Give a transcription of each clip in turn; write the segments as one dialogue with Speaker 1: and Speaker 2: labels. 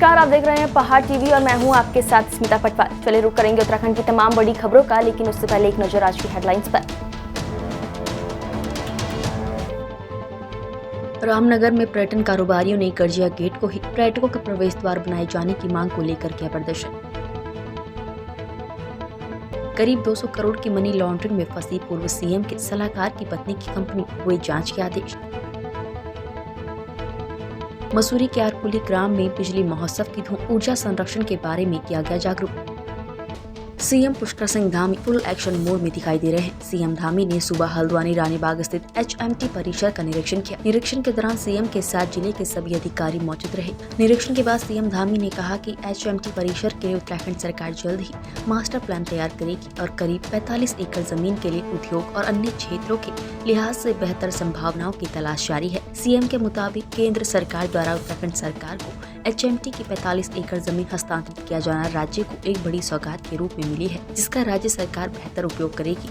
Speaker 1: नमस्कार, आप देख रहे हैं पहाड़ टीवी और मैं हूं आपके साथ स्मिता पटवार। चले रुक करेंगे उत्तराखंड की तमाम बड़ी खबरों का, लेकिन उससे पहले एक नजर आज की हेडलाइंस पर। रामनगर में पर्यटन कारोबारियों ने करजिया गेट को ही पर्यटकों का प्रवेश द्वार बनाए जाने की मांग को लेकर किया प्रदर्शन। करीब 200 करोड़ की मनी लॉन्ड्रिंग में फंसी पूर्व सीएम के सलाहकार की पत्नी की कंपनी, हुए जांच के आदेश। मसूरी के आरकुली ग्राम में बिजली महोत्सव की धूम, ऊर्जा संरक्षण के बारे में किया गया जागरूक। CM Pushkar Singh Dhami full action mode में दिखाई दे रहे हैं। सीएम धामी ने सुबह हल्द्वानी रानीबाग स्थित HMT परिसर का निरीक्षण किया। निरीक्षण के दौरान सीएम के साथ जिले के सभी अधिकारी मौजूद रहे। निरीक्षण के बाद सीएम धामी ने कहा कि HMT परिसर के लिए उत्तराखंड सरकार जल्द ही मास्टर प्लान तैयार करेगी और करीब 45 एकड़ जमीन के लिए उद्योग और अन्य क्षेत्रों के लिहाज से बेहतर संभावनाओं की तलाश जारी है। सीएम के मुताबिक केंद्र सरकार द्वारा उत्तराखंड सरकार को HMT की 45 एकड़ जमीन हस्तांतरित किया जाना राज्य को एक बड़ी सौगात के रूप में मिली है, जिसका राज्य सरकार बेहतर उपयोग करेगी।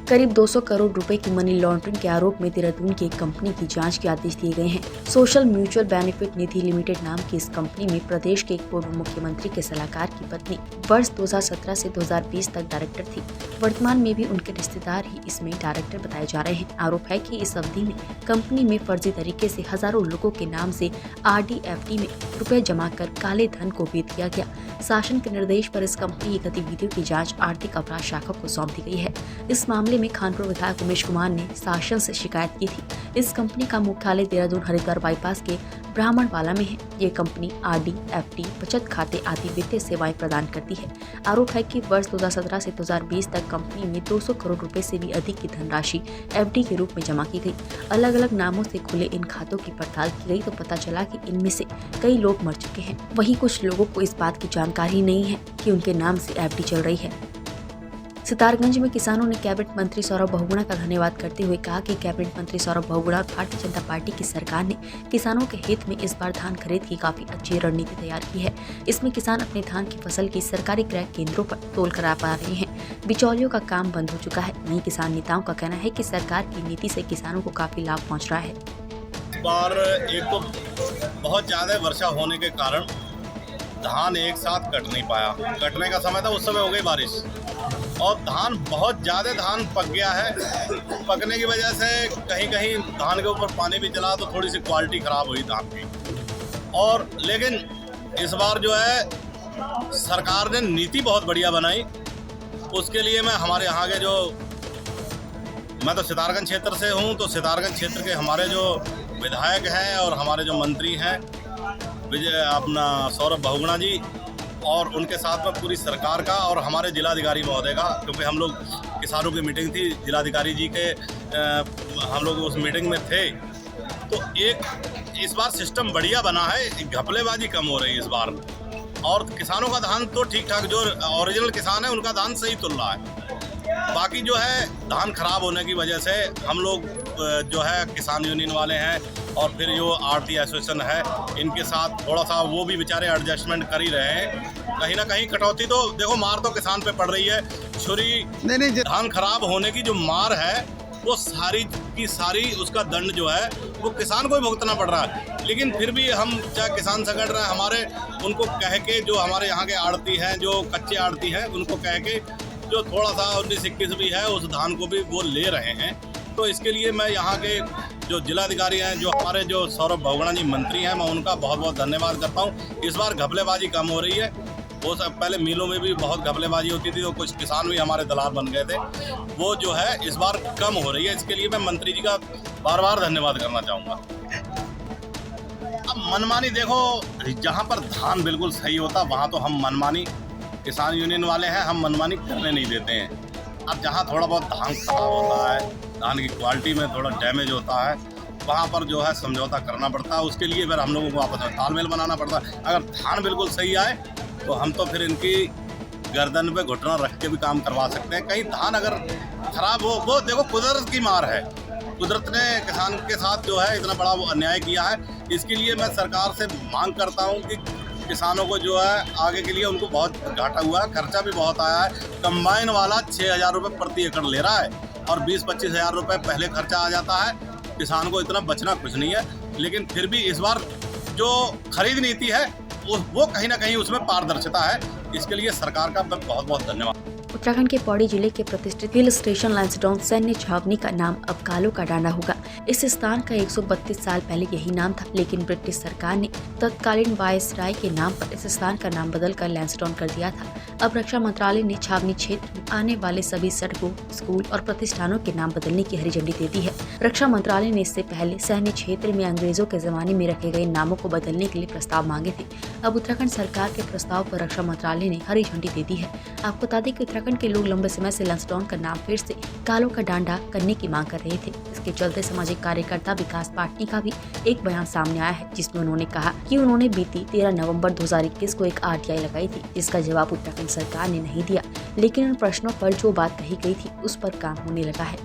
Speaker 1: करीब 200 करोड़ रुपए की मनी लॉन्ड्रिंग के आरोप में देहरादून की एक कंपनी की जांच के आदेश दिए गए हैं। सोशल म्यूचुअल बेनिफिट निधि लिमिटेड नाम की इस कंपनी में प्रदेश के एक पूर्व मुख्यमंत्री के सलाहकार की पत्नी वर्ष 2017 से 2020 तक डायरेक्टर थी। वर्तमान में भी उनके रिश्तेदार ही इसमें डायरेक्टर बताए जा रहे हैं। आरोप है कि इस अवधि में कंपनी में फर्जी तरीके से हजारों लोगों के नाम से RD FD में रुपए जमा कर काले धन को बेच दिया गया। शासन के निर्देश पर इस कंपनी की गतिविधियों की जांच आर्थिक अपराध शाखा को सौंप दी गई है। इस मामले में खानपुर विधायक उमेश कुमार ने शासन से शिकायत की थी। इस कंपनी का मुख्यालय देहरादून हरिद्वार बाईपास के ब्राह्मणवाला में है। ये कंपनी RD FD बचत खाते आदि वित्तीय सेवाएं प्रदान करती है। आरोप है कि वर्ष 2017 से 2020 तक कंपनी में 200 करोड़ रुपए से भी अधिक की धनराशि FD के रूप में जमा की गई। अलग अलग नामों से खुले इन खातों की पड़ताल की गई तो पता चला कि इनमें से कई लोग मर चुके हैं। वहीं कुछ लोगों को इस बात की जानकारी नहीं है कि उनके नाम से FD चल रही है। सितारगंज में किसानों ने कैबिनेट मंत्री सौरभ बहुगुणा का धन्यवाद करते हुए कहा कि कैबिनेट मंत्री सौरभ बहुगुणा और भारतीय जनता पार्टी की सरकार ने किसानों के हित में इस बार धान खरीद की काफी अच्छी रणनीति तैयार की है। इसमें किसान अपने धान की फसल की सरकारी क्रय केंद्रों पर तोल करा पा रहे हैं। बिचौलियों का काम बंद हो चुका है। वहीं किसान नेताओं का कहना है कि सरकार की नीति से किसानों को काफी लाभ पहुँच रहा है।
Speaker 2: इस बार एक तो बहुत ज्यादा वर्षा होने के कारण धान एक साथ कट नहीं पाया। कटने का समय था, उस समय हो गई बारिश और धान बहुत ज़्यादा धान पक गया है। पकने की वजह से कहीं कहीं धान के ऊपर पानी भी चला तो थोड़ी सी क्वालिटी ख़राब हुई धान की। और लेकिन इस बार जो है सरकार ने नीति बहुत बढ़िया बनाई। उसके लिए मैं हमारे यहाँ के मैं तो सितारगंज क्षेत्र से हूँ, तो सितारगंज क्षेत्र के हमारे जो विधायक हैं और हमारे जो मंत्री हैं सौरभ बहुगुणा जी और उनके साथ में पूरी सरकार का और हमारे जिलाधिकारी महोदय का, क्योंकि हम लोग किसानों की मीटिंग थी, जिलाधिकारी जी के हम लोग उस मीटिंग में थे। तो एक इस बार सिस्टम बढ़िया बना है, घपलेबाजी कम हो रही है इस बार और किसानों का धान तो ठीक ठाक, जो ओरिजिनल किसान है उनका धान सही तुल रहा है। बाकी जो है धान खराब होने की वजह से हम लोग जो है किसान यूनियन वाले हैं और फिर जो आढ़ती एसोसिएशन है इनके साथ थोड़ा सा वो भी बेचारे एडजस्टमेंट कर ही रहे हैं। कहीं ना कहीं कटौती तो देखो, मार तो किसान पे पड़ रही है। छुरी नहीं धान खराब होने की जो मार है वो सारी की सारी उसका दंड जो है वो किसान को ही भुगतना पड़ रहा है। लेकिन फिर भी हम चाहे किसान संगठन रहे हमारे, उनको कह के जो हमारे यहाँ के आड़ती हैं, जो कच्चे आड़ती हैं, उनको कह के जो थोड़ा सा 19-21 भी है उस धान को भी वो ले रहे हैं। तो इसके लिए मैं यहाँ के जो जिलाधिकारी हैं, जो हमारे जो सौरभ बहुगुणा जी मंत्री हैं, मैं उनका बहुत बहुत धन्यवाद करता हूँ। इस बार घपलेबाजी कम हो रही है। वो सब पहले मिलों में भी बहुत घपलेबाजी होती थी, तो कुछ किसान भी हमारे दलाल बन गए थे। वो जो है इस बार कम हो रही है। इसके लिए मैं मंत्री जी का बार बार धन्यवाद करना चाहूँगा। अब मनमानी देखो, जहाँ पर धान बिल्कुल सही होता वहाँ तो हम मनमानी, किसान यूनियन वाले हैं, हम मनमानी करने नहीं देते हैं। अब जहाँ थोड़ा बहुत धान खराब होता है, धान की क्वालिटी में थोड़ा डैमेज होता है, वहाँ पर जो है समझौता करना पड़ता है। उसके लिए फिर हम लोगों को आपस में तालमेल बनाना पड़ता है। अगर धान बिल्कुल सही आए तो हम तो फिर इनकी गर्दन पे घुटना रख के भी काम करवा सकते हैं। कहीं धान अगर खराब हो, वो देखो कुदरत की मार है। कुदरत ने किसान के साथ जो है इतना बड़ा वो अन्याय किया है। इसके लिए मैं सरकार से मांग करता हूँ कि किसानों को जो है आगे के लिए उनको बहुत घाटा हुआ है, खर्चा भी बहुत आया है। कंबाइन वाला 6,000 रुपये प्रति एकड़ ले रहा है और 20-25 हज़ार रुपये पहले खर्चा आ जाता है। किसान को इतना बचना कुछ नहीं है। लेकिन फिर भी इस बार जो खरीद नीति है वो कहीं ना कहीं उसमें पारदर्शिता है। इसके लिए सरकार का मैं बहुत बहुत धन्यवाद।
Speaker 1: उत्तराखंड के पौड़ी जिले के प्रतिष्ठित हिल स्टेशन लैंसडाउन सैन्य छावनी का नाम अब कालो का डांडा होगा। इस स्थान का 132 साल पहले यही नाम था, लेकिन ब्रिटिश सरकार ने तत्कालीन वायसराय के नाम पर इस स्थान का नाम बदलकर लैंसडाउन कर दिया था। अब रक्षा मंत्रालय ने छावनी क्षेत्र में आने वाले सभी सड़कों, स्कूल और प्रतिष्ठानों के नाम बदलने की हरी झंडी दे दी है। रक्षा मंत्रालय ने इससे पहले सैन्य क्षेत्र में अंग्रेजों के जमाने में रखे गए नामों को बदलने के लिए प्रस्ताव मांगे थे। अब उत्तराखंड सरकार के प्रस्ताव पर रक्षा मंत्रालय ने हरी झंडी दे दी है। आपको बता दें कि उत्तराखंड के लोग लंबे समय से लैंसडाउन का नाम फिर से कालो का डांडा करने की मांग कर रहे थे। इसके चलते सामाजिक कार्यकर्ता विकास पाटनी का भी एक बयान सामने आया है, जिसमें उन्होंने कहा कि उन्होंने बीती 13 नवंबर 2021 को एक RTI लगाई थी, जिसका जवाब उत्तराखंड सरकार ने नहीं दिया, लेकिन उन प्रश्नों पर जो बात कही गई थी उस पर काम होने लगा है।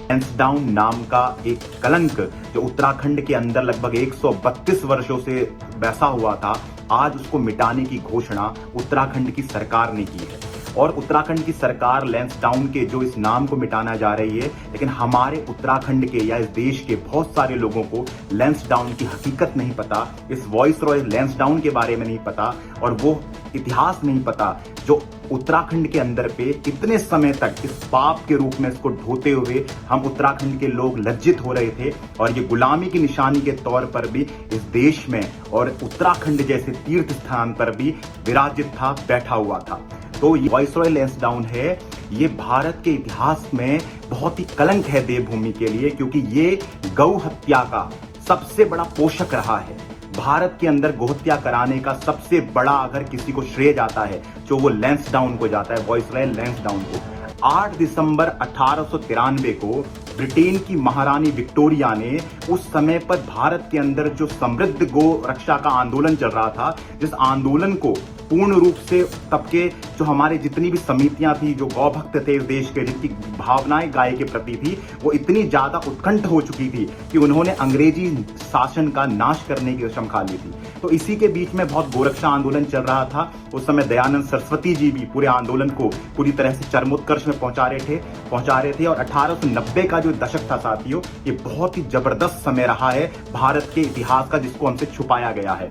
Speaker 3: लैंसडाउन नाम का एक कलंक जो उत्तराखंड के अंदर लगभग 132 वर्षों से बैसा हुआ था, आज उसको मिटाने की घोषणा उत्तराखंड की सरकार ने की है। और उत्तराखंड की सरकार लैंसडाउन के जो इस नाम को मिटाना जा रही है, लेकिन हमारे उत्तराखंड के या इस देश के बहुत सारे लोगों को लैंसडाउन की हकीकत नहीं पता, इस वॉइसरॉय लैंसडाउन के बारे में नहीं पता, और वो इतिहास नहीं पता जो उत्तराखंड के अंदर पे इतने समय तक इस पाप के रूप में इसको ढोते हुए हम उत्तराखंड के लोग लज्जित हो रहे थे, और ये गुलामी की निशानी के तौर पर भी इस देश में और उत्तराखंड जैसे तीर्थ स्थान पर भी विराजित था, बैठा हुआ था। तो ये वॉइसरॉय लैंसडाउन है, ये भारत के इतिहास में बहुत ही कलंक है देवभूमि के लिए, क्योंकि ये गौ हत्या का सबसे बड़ा पोषक रहा है। भारत के अंदर गोहत्या कराने का सबसे बड़ा अगर किसी को श्रेय जाता है जो वो लैंसडाउन को जाता है, वॉइसरॉय लैंसडाउन को। 8 दिसंबर 1893 को ब्रिटेन की महारानी विक्टोरिया ने उस समय पर भारत के अंदर जो समृद्ध गो रक्षा का आंदोलन चल रहा था, जिस आंदोलन को पूर्ण रूप से तब के जो हमारे जितनी भी समितियां थी, जो गौ भक्त थे इस देश के, जिनकी भावनाएं गाय के प्रति थी, वो इतनी ज्यादा उत्कंठ हो चुकी थी कि उन्होंने अंग्रेजी शासन का नाश करने की कसम खा ली थी। तो इसी के बीच में बहुत गोरक्षा आंदोलन चल रहा था। उस समय दयानंद सरस्वती जी भी पूरे आंदोलन को पूरी तरह से चरमोत्कर्ष में पहुंचा रहे थे। और 1890 का जो दशक था साथियों, ये बहुत ही जबरदस्त समय रहा है भारत के इतिहास का, जिसको हमसे छुपाया गया है।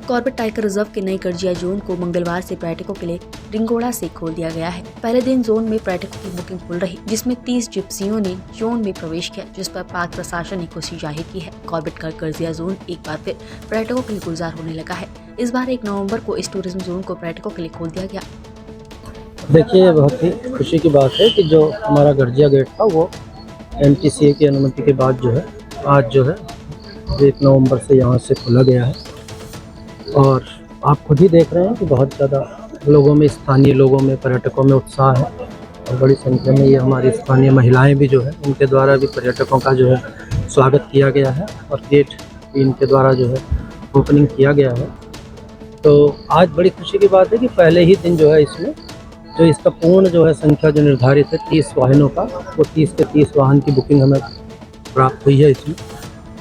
Speaker 1: कॉर्बेट टाइगर रिजर्व के नई करजिया जोन को मंगलवार से पर्यटकों के लिए रिंगोड़ा से खोल दिया गया है। पहले दिन जोन में पर्यटकों की बुकिंग खुल रही, जिसमें 30 जिप्सियों ने जोन में प्रवेश किया, जिस पर पाक प्रशासन ने खुशी जाहिर की है। कॉर्बेट का करजिया जोन एक बार फिर पर्यटकों के लिए गुलजार होने लगा है। इस बार 1 नवंबर को इस टूरिज्म जोन को पर्यटकों के लिए खोल दिया गया।
Speaker 4: देखिए, बहुत ही खुशी की बात है कि जो हमारा करजिया गेट था वो NTCA की अनुमति के बाद जो है आज जो है 1 नवंबर से यहाँ से खोला गया है। और आप खुद ही देख रहे हैं कि बहुत ज़्यादा लोगों में, स्थानीय लोगों में, पर्यटकों में उत्साह है, और बड़ी संख्या में ये हमारी स्थानीय महिलाएं भी जो है उनके द्वारा भी पर्यटकों का जो है स्वागत किया गया है, और गेट भी इनके द्वारा जो है ओपनिंग किया गया है। तो आज बड़ी खुशी की बात है कि पहले ही दिन जो है इसमें जो इसका पूर्ण जो है संख्या जो निर्धारित है 30 वाहनों का, वो 30 के 30 वाहन की बुकिंग हमें प्राप्त हुई है इसमें,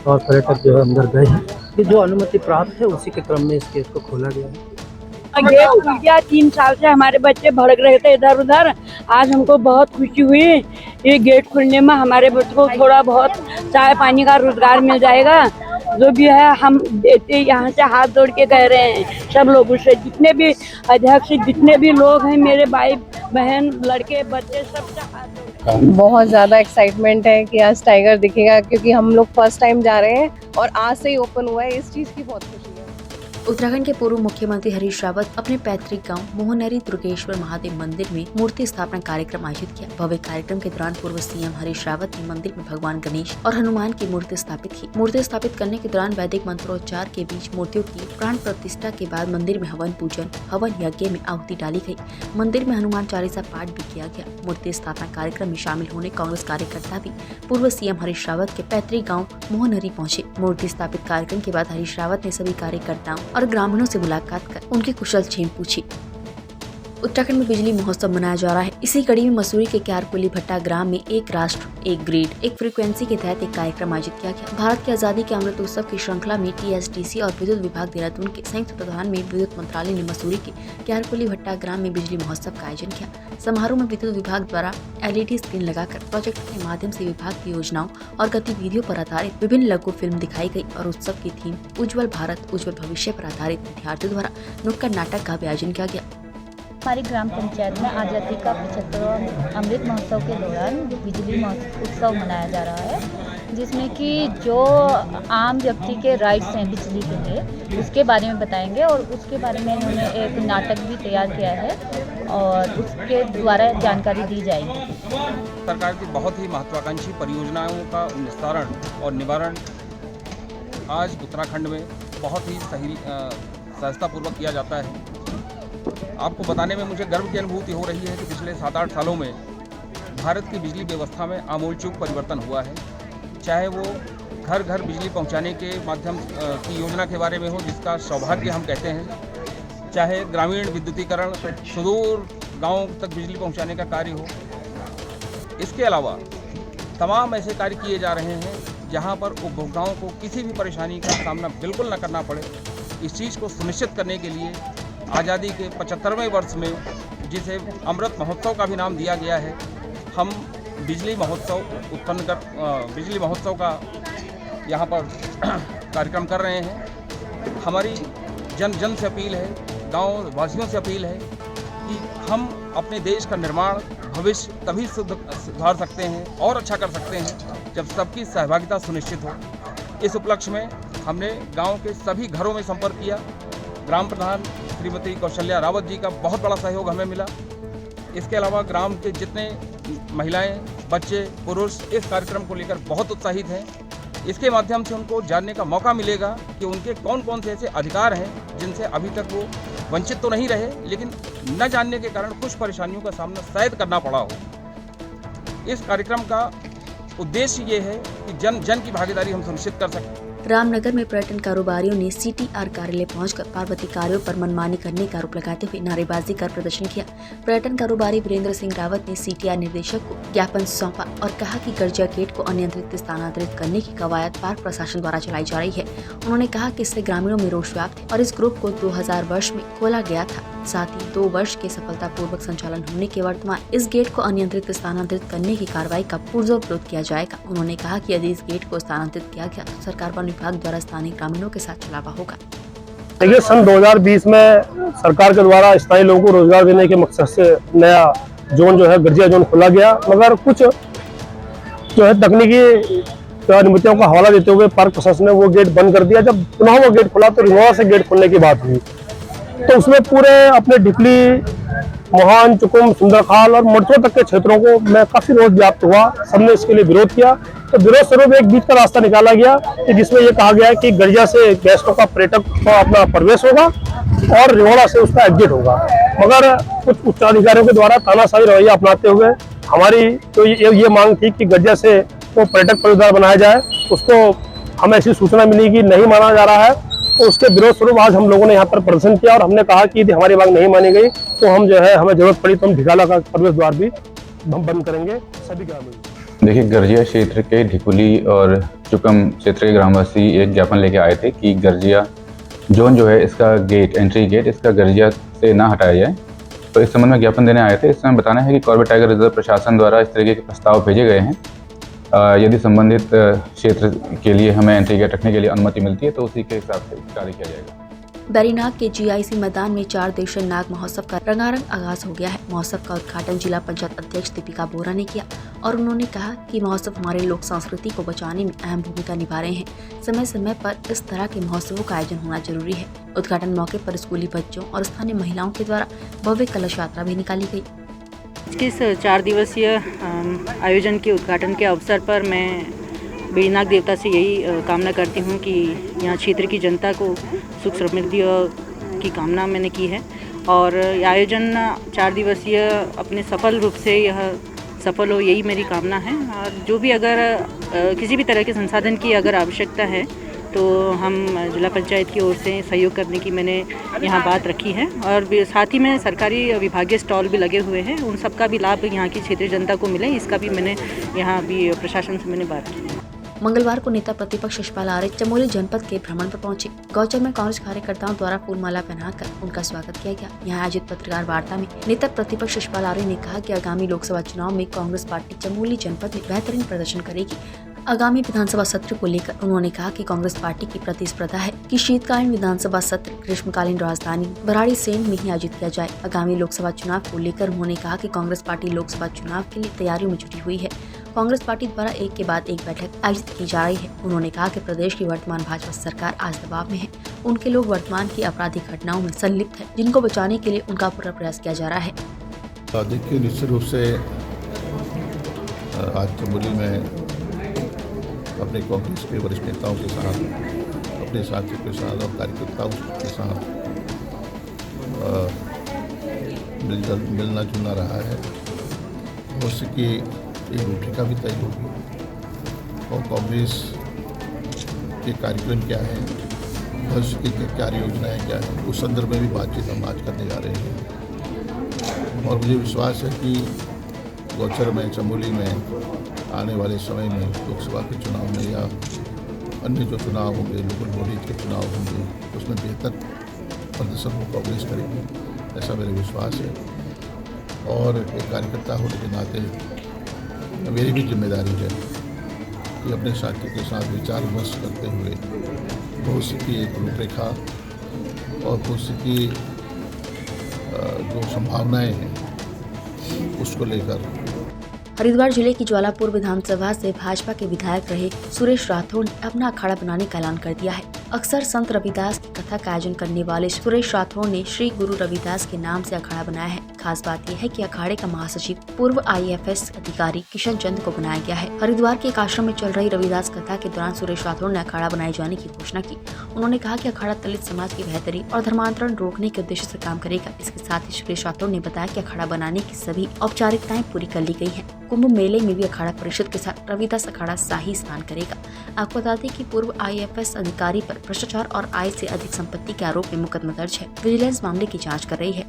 Speaker 4: और पर्यटक जो है अंदर गए हैं। कि जो अनुमति प्राप्त है उसी के क्रम में इस गेट को खोला गया है।
Speaker 5: गेट खुल गया। 3 साल से हमारे बच्चे भड़क रहे थे इधर उधर, आज हमको बहुत खुशी हुई। ये गेट खुलने में हमारे बच्चों को थोड़ा बहुत चाय पानी का रोजगार मिल जाएगा। जो भी है हम देते यहाँ से हाथ जोड़ के कह रहे हैं सब लोगों से, जितने भी अध्यक्ष, जितने भी लोग हैं, मेरे भाई बहन, लड़के, बच्चे, सबसे हाथ जोड़।
Speaker 6: बहुत ज़्यादा एक्साइटमेंट है कि आज टाइगर दिखेगा, क्योंकि हम लोग फर्स्ट टाइम जा रहे हैं और आज से ही ओपन हुआ है। इस चीज़ की बहुत खुशी है।
Speaker 1: उत्तराखंड के पूर्व मुख्यमंत्री हरीश रावत अपने पैतृक गांव मोहनरी दुर्गेश्वर महादेव मंदिर में मूर्ति स्थापना कार्यक्रम आयोजित किया। भव्य कार्यक्रम के दौरान पूर्व CM हरीश रावत ने मंदिर में भगवान गणेश और हनुमान की मूर्ति स्थापित की। मूर्ति स्थापित करने के दौरान वैदिक मंत्रोच्चार के बीच मूर्तियों की प्राण प्रतिष्ठा के बाद मंदिर में हवन पूजन, हवन यज्ञ में आहुति डाली गई। मंदिर में हनुमान चालीसा पाठ भी किया गया। मूर्ति स्थापना कार्यक्रम में शामिल होने कांग्रेस कार्यकर्ता भी पूर्व CM हरीश रावत के पैतृक गाँव मोहनरी पहुँचे। मूर्ति स्थापित कार्यक्रम के बाद हरीश रावत ने सभी कार्यकर्ताओं और ग्रामीणों से मुलाकात कर उनकी कुशल क्षेम पूछी। उत्तराखंड में बिजली महोत्सव मनाया जा रहा है। इसी कड़ी में मसूरी के क्यारकुली भट्टा ग्राम में एक राष्ट्र एक ग्रिड एक फ्रीक्वेंसी के तहत एक कार्यक्रम आयोजित किया गया। भारत की आजादी के अमृत उत्सव की श्रृंखला में TSDC और विद्युत विभाग देहरादून के संयुक्त तत्वाधान में विद्युत मंत्रालय ने मसूरी के क्यारकुली भट्टा ग्राम में बिजली महोत्सव का आयोजन किया। समारोह में विद्युत विभाग द्वारा LED स्क्रीन लगाकर प्रोजेक्ट के माध्यम से विभाग की योजनाओं और गतिविधियों पर आधारित विभिन्न लघु फिल्म दिखाई गई और उत्सव की थीम उज्जवल भारत उज्जवल भविष्य पर आधारित विद्यार्थियों द्वारा नुक्कड़ नाटक का भी आयोजन किया गया।
Speaker 7: हमारी ग्राम पंचायत में आज़ादी का 75वां अमृत महोत्सव के दौरान बिजली उत्सव मनाया जा रहा है, जिसमें कि जो आम व्यक्ति के राइट्स हैं बिजली के लिए उसके बारे में बताएंगे और उसके बारे में उन्होंने एक नाटक भी तैयार किया है और उसके द्वारा जानकारी दी जाएगी।
Speaker 8: सरकार की बहुत ही महत्वाकांक्षी परियोजनाओं का निस्तारण और निवारण आज उत्तराखंड में बहुत ही सहजतापूर्वक किया जाता है। आपको बताने में मुझे गर्व की अनुभूति हो रही है कि पिछले 7-8 सालों में भारत की बिजली व्यवस्था में आमूलचूल परिवर्तन हुआ है। चाहे वो घर घर बिजली पहुंचाने के माध्यम की योजना के बारे में हो, जिसका सौभाग्य हम कहते हैं, चाहे ग्रामीण विद्युतीकरण, सुदूर गांवों तक बिजली पहुंचाने का कार्य हो। इसके अलावा तमाम ऐसे कार्य किए जा रहे हैं जहां पर उपभोक्ताओं को किसी भी परेशानी का सामना बिल्कुल न करना पड़े। इस चीज़ को सुनिश्चित करने के लिए आज़ादी के 75वें वर्ष में, जिसे अमृत महोत्सव का भी नाम दिया गया है, हम बिजली महोत्सव का यहाँ पर कार्यक्रम कर रहे हैं। हमारी जन जन से अपील है, गांव वासियों से अपील है कि हम अपने देश का निर्माण भविष्य तभी सुधार सकते हैं और अच्छा कर सकते हैं जब सबकी सहभागिता सुनिश्चित हो। इस उपलक्ष्य में हमने गांव के सभी घरों में संपर्क किया। ग्राम प्रधान श्रीमती कौशल्या रावत जी का बहुत बड़ा सहयोग हमें मिला। इसके अलावा ग्राम के जितने महिलाएं, बच्चे, पुरुष इस कार्यक्रम को लेकर बहुत उत्साहित हैं। इसके माध्यम से उनको जानने का मौका मिलेगा कि उनके कौन कौन से ऐसे अधिकार हैं जिनसे अभी तक वो वंचित तो नहीं रहे, लेकिन न जानने के कारण कुछ परेशानियों का सामना शायद करना पड़ा हो। इस कार्यक्रम का उद्देश्य ये है कि जन जन की भागीदारी हम सुनिश्चित कर सकें।
Speaker 1: रामनगर में पर्यटन कारोबारियों ने CTR कार्यालय पहुंचकर पार्वती कार्यों पर मनमानी करने का आरोप लगाते हुए नारेबाजी कर प्रदर्शन किया। पर्यटन कारोबारी वीरेंद्र सिंह रावत ने CTR निर्देशक को ज्ञापन सौंपा और कहा कि गर्जिया गेट को अनियंत्रित स्थानांतरित करने की कवायद पार्क प्रशासन द्वारा चलाई जा रही है। उन्होंने कहा कि इससे ग्रामीणों में रोष व्याप्त है और इस ग्रुप को 2000 वर्ष में खोला गया था। साथ ही 2 वर्ष के सफलतापूर्वक संचालन होने के वर्तमान इस गेट को अनियंत्रित स्थानांतरित करने की कार्रवाई का पुरजोर विरोध किया जाएगा। उन्होंने कहा कि यदि इस गेट को स्थानांतरित किया गया तो सरकार वन विभाग द्वारा स्थानीय ग्रामीणों के साथ छलावा होगा।
Speaker 9: देखिए, सन 2020 में सरकार के द्वारा स्थानीय लोगों को रोजगार देने के मकसद से नया जोन जो है गर्जिया जोन खोला गया, मगर कुछ जो है तकनीकी अनुमतियों का हवाला देते हुए पार्क प्रशासन ने वो गेट बंद कर दिया। जब पुनः वो गेट खुला तो रिनोवा से गेट खोलने की बात हुई, तो उसमें पूरे अपने ढिकली, मोहान, चुकुम, सुंदरखाल और मरथुआ तक के क्षेत्रों को में काफी रोष व्याप्त हुआ। सबने इसके लिए विरोध किया, तो विरोध स्वरूप एक बीच का रास्ता निकाला गया कि जिसमें ये कहा गया कि गर्जिया से गेस्टों का पर्यटक का अपना प्रवेश होगा और रिनोवा से उसका एग्जिट होगा। मगर कुछ उच्चाधिकारियों के द्वारा तानाशाही रवैया अपनाते हुए हमारी तो ये मांग थी कि गर्जिया से वो पर्यटक प्रवेशद्वार बनाया जाए। उसको हमें ऐसी सूचना मिली कि नहीं माना जा रहा है, तो उसके विरोध स्वरूप आज हम लोगों ने यहाँ पर प्रदर्शन किया और हमने कहा कि यदि हमारी मांग नहीं मानी गई तो हम जो है, हमें जरूरत पड़ी तो हम ढिकाला का प्रवेश द्वार भी हम बंद करेंगे सभी ग्रामीण।
Speaker 10: देखिए, गर्जिया क्षेत्र के ढिकुली और चुकम क्षेत्र के ग्रामवासी एक ज्ञापन लेके आए थे कि गर्जिया जोन जो है, इसका गेट, एंट्री गेट इसका गर्जिया से ना हटाया जाए। तो इस संबंध में ज्ञापन देने आए थे। इसमें बताना है कि कॉर्बेट टाइगर रिजर्व प्रशासन द्वारा इस तरीके के प्रस्ताव भेजे गए हैं। यदि संबंधित क्षेत्र के लिए हमें एंट्री गेट रखने के लिए अनुमति मिलती है तो उसी के हिसाब से कार्य किया जाएगा।
Speaker 1: बैरीनाग के GIC मैदान में 4 दिवसीय नाग महोत्सव का रंगारंग आगाज हो गया है। महोत्सव का उद्घाटन जिला पंचायत अध्यक्ष दीपिका बोरा ने किया और उन्होंने कहा कि महोत्सव हमारे लोक संस्कृति को बचाने में अहम भूमिका निभा रहे हैं। समय समय पर इस तरह के महोत्सवों का आयोजन होना जरूरी है। उद्घाटन मौके पर स्कूली बच्चों और स्थानीय महिलाओं के द्वारा भव्य कलश यात्रा भी निकाली गयी।
Speaker 11: इस 4 दिवसीय आयोजन के उद्घाटन के अवसर पर मैं बैरीनाग देवता से यही कामना करती हूँ कि यहाँ क्षेत्र की जनता को सुख समृद्धि की कामना मैंने की है और आयोजन 4 दिवसीय अपने सफल रूप से यह सफल हो, यही मेरी कामना है। और जो भी अगर किसी भी तरह के संसाधन की अगर आवश्यकता है तो हम जिला पंचायत की ओर से सहयोग करने की मैंने यहाँ बात रखी है। और साथ ही में सरकारी विभागीय स्टॉल भी लगे हुए हैं, उन सब का भी लाभ यहाँ की क्षेत्रीय जनता को मिले, इसका भी मैंने यहाँ अभी प्रशासन से मैंने बात की।
Speaker 1: मंगलवार को नेता प्रतिपक्ष यशपाल आर्य चमोली जनपद के भ्रमण पर पहुंचे। गौचर में कांग्रेस कार्यकर्ताओं द्वारा फूलमाला पहनाकर उनका स्वागत किया गया। यहां आयोजित पत्रकार वार्ता में नेता प्रतिपक्ष यशपाल आर्य ने कहा कि आगामी लोकसभा चुनाव में कांग्रेस पार्टी चमोली जनपद में बेहतरीन प्रदर्शन करेगी। आगामी विधानसभा सत्र को लेकर उन्होंने कहा कि कांग्रेस पार्टी की प्रतिस्पर्धा है कि शीतकालीन विधानसभा सत्र ग्रीष्मकालीन राजधानी भराड़ीसैंण में ही आयोजित किया जाए। आगामी लोकसभा चुनाव को लेकर उन्होंने कहा कि कांग्रेस पार्टी लोकसभा चुनाव के लिए तैयारियों में जुटी हुई है। कांग्रेस पार्टी द्वारा एक के बाद एक बैठक आयोजित की जा रही है। उन्होंने कहा कि प्रदेश की वर्तमान भाजपा सरकार आज दबाव में है। उनके लोग वर्तमान की आपराधिक घटनाओं में संलिप्त है, जिनको बचाने के लिए उनका पूरा प्रयास किया जा रहा है।
Speaker 12: देखिए, निश्चित रूप से आज चमोली में अपने कांग्रेस के वरिष्ठ नेताओं के साथ, अपने साथियों के साथ और कार्यकर्ताओं के साथ मिलना जुलना रहा है। भविष्य की एक रूपरेखा भी तय होगी और कांग्रेस के कार्यक्रम क्या है, भविष्य की क्या योजनाएं क्या है, उस संदर्भ में भी बातचीत हम आज करने जा रहे हैं। और मुझे विश्वास है कि गौचर में, चमोली में आने वाले समय में लोकसभा के चुनाव में या अन्य जो चुनाव होंगे, लोकल बॉडी के चुनाव होंगे, उसमें बेहतर प्रदर्शन को कांग्रेस करेगी, ऐसा मेरा विश्वास है। और एक कार्यकर्ता होने के नाते मेरी भी जिम्मेदारी है कि अपने साथियों के साथ विचार विमर्श करते हुए भविष्य की एक रूपरेखा और भविष्य की जो संभावनाएं हैं उसको लेकर।
Speaker 1: हरिद्वार जिले की ज्वालापुर विधानसभा से भाजपा के विधायक रहे सुरेश राठौड़ ने अपना अखाड़ा बनाने का ऐलान कर दिया है। अक्सर संत रविदास की कथा का आयोजन करने वाले सुरेश राठौड़ ने श्री गुरु रविदास के नाम से अखाड़ा बनाया है। खास बात यह है कि अखाड़े का महासचिव पूर्व IAFS अधिकारी किशन चंद को बनाया गया है। हरिद्वार के एक आश्रम में चल रही रविदास कथा के दौरान सुरेश राठौड़ ने अखाड़ा बनाए जाने की घोषणा की। उन्होंने कहा कि अखाड़ा दलित समाज की बेहतरी और धर्मांतरण रोकने के उद्देश्य से काम करेगा। इसके साथ ही सुरेश राठौड़ ने बताया कि अखाड़ा बनाने की सभी औपचारिकताएं पूरी कर ली गई है। कुंभ मेले में भी अखाड़ा परिषद के साथ रविदास अखाड़ा शाही स्नान करेगा। आपको बता दें कि पूर्व IAFS अधिकारी पर भ्रष्टाचार और आय से अधिक संपत्ति के आरोप में मुकदमा दर्ज है। विजिलेंस मामले की जांच कर रही है।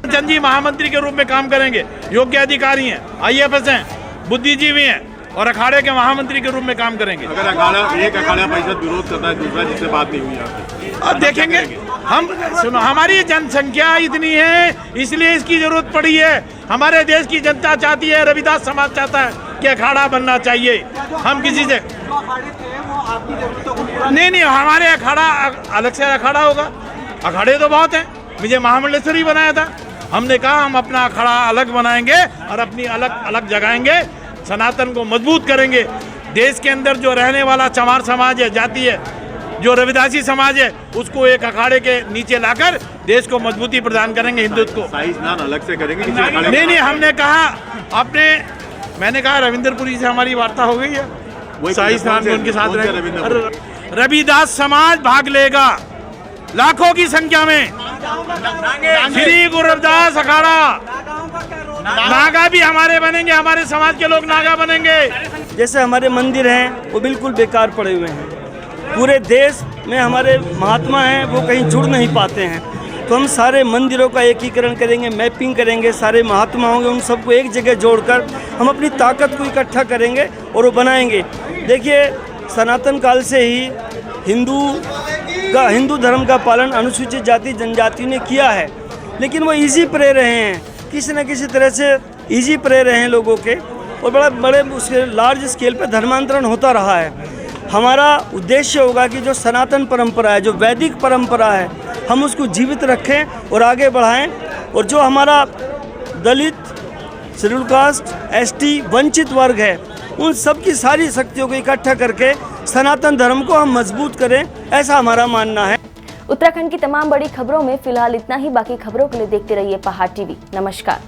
Speaker 13: चंद जी महामंत्री के रूप में काम करेंगे, योग्य अधिकारी हैं, IAFS हैं, बुद्धिजीवी हैं और अखाड़े के महामंत्री के रूप में काम करेंगे।
Speaker 2: अगर एक अखाड़ा परिषद विरोध करता है, दूसरा जिससे बात नहीं हुई
Speaker 13: अब देखेंगे हम। सुनो, हमारी जनसंख्या इतनी है इसलिए इसकी जरूरत पड़ी है। हमारे देश की जनता चाहती है, रविदास समाज चाहता है कि अखाड़ा बनना चाहिए। हम किसी से नहीं, हमारे अखाड़ा अलग से अखाड़ा होगा। अखाड़े तो बहुत हैं, मुझे महामंडलेश्वरी बनाया था। हमने कहा हम अपना अखाड़ा अलग बनाएंगे और अपनी अलग जगाएंगे, सनातन को मजबूत करेंगे। देश के अंदर जो रहने वाला चमार समाज है, जाति है, जो रविदासी समाज है, उसको एक अखाड़े के नीचे लाकर देश को मजबूती प्रदान करेंगे। हिंदुत्व को शाही स्नान अलग से करेंगे। नहीं, हमने कहा मैंने कहा रविंद्रपुरी से हमारी वार्ता हो गई है, शाही स्नान में उनके साथ रहेंगे। रविदास समाज भाग लेगा लाखों की संख्या में। श्री गुरु रविदास अखाड़ा नागा भी हमारे बनेंगे, हमारे समाज के लोग नागा बनेंगे।
Speaker 14: जैसे हमारे मंदिर हैं वो बिल्कुल बेकार पड़े हुए हैं, पूरे देश में हमारे महात्मा हैं वो कहीं जुड़ नहीं पाते हैं, तो हम सारे मंदिरों का एकीकरण करेंगे, मैपिंग करेंगे, सारे महात्मा होंगे उन सबको एक जगह जोड़कर हम अपनी ताकत को इकट्ठा करेंगे और वो बनाएंगे। देखिए, सनातन काल से ही हिंदू धर्म का पालन अनुसूचित जाति जनजाति ने किया है, लेकिन वो इजी प्रे रहे हैं, किसी न किसी तरह से इजी प्रे रहे हैं लोगों के, और बड़े उसके लार्ज स्केल पे धर्मांतरण होता रहा है। हमारा उद्देश्य होगा कि जो सनातन परंपरा है, जो वैदिक परंपरा है, हम उसको जीवित रखें और आगे बढ़ाएं, और जो हमारा दलित, शेड्यूल कास्ट, ST वंचित वर्ग है, उन सब की सारी शक्तियों को इकट्ठा करके सनातन धर्म को हम मजबूत करें, ऐसा हमारा मानना है।
Speaker 1: उत्तराखंड की तमाम बड़ी खबरों में फिलहाल इतना ही। बाकी खबरों के लिए देखते रहिए पहाड़ TV। नमस्कार।